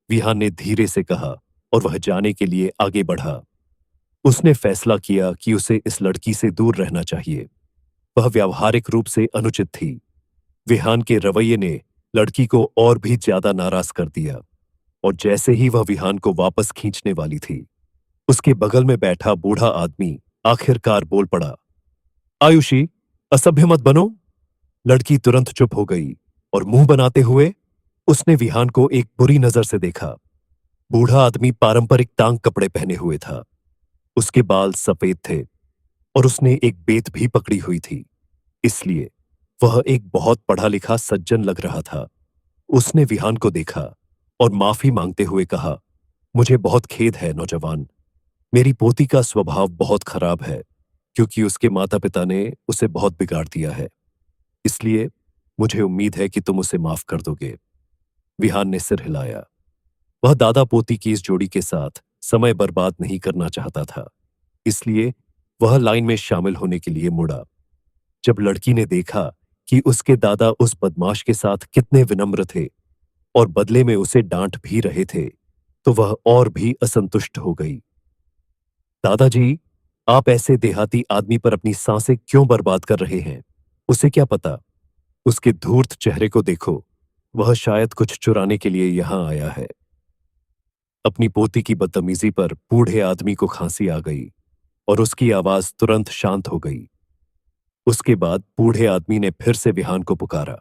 विहान ने धीरे से कहा और वह जाने के लिए आगे बढ़ा। उसने फैसला किया कि उसे इस लड़की से दूर रहना चाहिए। वह व्यावहारिक रूप से अनुचित थी। विहान के रवैये ने लड़की को और भी ज्यादा नाराज कर दिया और जैसे ही वह विहान को वापस खींचने वाली थी, उसके बगल में बैठा बूढ़ा आदमी आखिरकार बोल पड़ा, आयुषी, असभ्य मत बनो। लड़की तुरंत चुप हो गई और मुंह बनाते हुए उसने विहान को एक बुरी नजर से देखा। बूढ़ा आदमी पारंपरिक टांग कपड़े पहने हुए था। उसके बाल सफेद थे और उसने एक बेत भी पकड़ी हुई थी, इसलिए वह एक बहुत पढ़ा लिखा सज्जन लग रहा था। उसने विहान को देखा और माफी मांगते हुए कहा, मुझे बहुत खेद है नौजवान। मेरी पोती का स्वभाव बहुत खराब है, क्योंकि उसके माता पिता ने उसे बहुत बिगाड़ दिया है। इसलिए मुझे उम्मीद है कि तुम उसे माफ कर दोगे। विहान ने सिर हिलाया। वह दादा पोती की इस जोड़ी के साथ समय बर्बाद नहीं करना चाहता था, इसलिए वह लाइन में शामिल होने के लिए मुड़ा। जब लड़की ने देखा कि उसके दादा उस बदमाश के साथ कितने विनम्र थे और बदले में उसे डांट भी रहे थे, तो वह और भी असंतुष्ट हो गई। दादाजी, आप ऐसे देहाती आदमी पर अपनी सांसें क्यों बर्बाद कर रहे हैं? उसे क्या पता? उसके धूर्त चेहरे को देखो, वह शायद कुछ चुराने के लिए यहां आया है। अपनी पोती की बदतमीजी पर बूढ़े आदमी को खांसी आ गई और उसकी आवाज तुरंत शांत हो गई। उसके बाद बूढ़े आदमी ने फिर से विहान को पुकारा,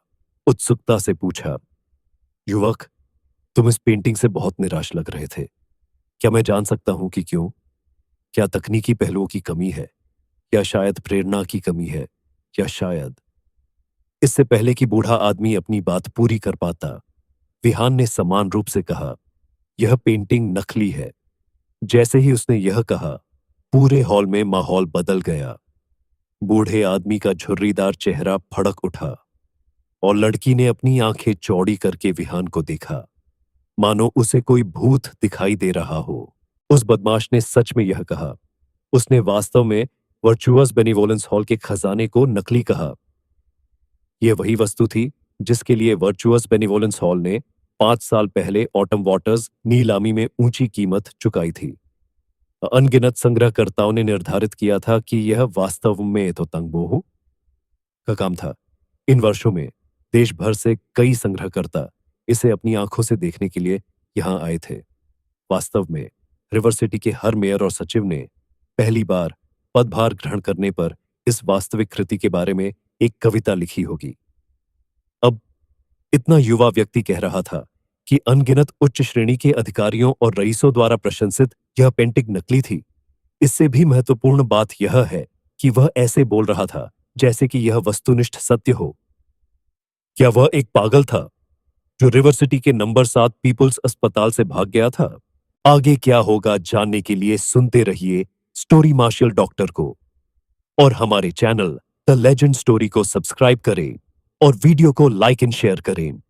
उत्सुकता से पूछा, युवक, तुम इस पेंटिंग से बहुत निराश लग रहे थे। क्या मैं जान सकता हूं कि क्यों? क्या तकनीकी पहलुओं की कमी है, या शायद प्रेरणा की कमी है, या शायद... इससे पहले कि बूढ़ा आदमी अपनी बात पूरी कर पाता, विहान ने समान रूप से कहा, यह पेंटिंग नकली है। जैसे ही उसने यह कहा, पूरे हॉल में माहौल बदल गया। बूढ़े आदमी का झुर्रीदार चेहरा फड़क उठा और लड़की ने अपनी आंखें चौड़ी करके विहान को देखा, मानो उसे कोई भूत दिखाई दे रहा हो। उस बदमाश ने सच में यह कहा। उसने वास्तव में वर्चुअस बेनिवोलेंस हॉल के खजाने को नकली कहा। यह वही वस्तु थी जिसके लिए वर्चुअस बेनिवोलेंस हॉल ने 5 साल पहले ऑटम वाटर्स नीलामी में ऊंची कीमत चुकाई थी। अनगिनत संग्रहकर्ताओं ने निर्धारित किया था कि यह वास्तव में तो तंगबोहू का काम था। इन वर्षों में देश भर से कई संग्रहकर्ता इसे अपनी आंखों से देखने के लिए यहां आए थे। वास्तव में रिवर सिटी के हर मेयर और सचिव ने पहली बार पदभार ग्रहण करने पर इस वास्तविक कृति के बारे में एक कविता लिखी होगी। अब इतना युवा व्यक्ति कह रहा था कि अनगिनत उच्च श्रेणी के अधिकारियों और रईसों द्वारा प्रशंसित यह पेंटिंग नकली थी। इससे भी महत्वपूर्ण बात यह है कि वह ऐसे बोल रहा था जैसे कि यह वस्तुनिष्ठ सत्य हो। क्या वह एक पागल था जो रिवर सिटी के नंबर 7 पीपुल्स अस्पताल से भाग गया था? आगे क्या होगा जानने के लिए सुनते रहिए स्टोरी मार्शल डॉक्टर को और हमारे चैनल द लेजेंड स्टोरी को सब्सक्राइब करें और वीडियो को लाइक एंड शेयर करें।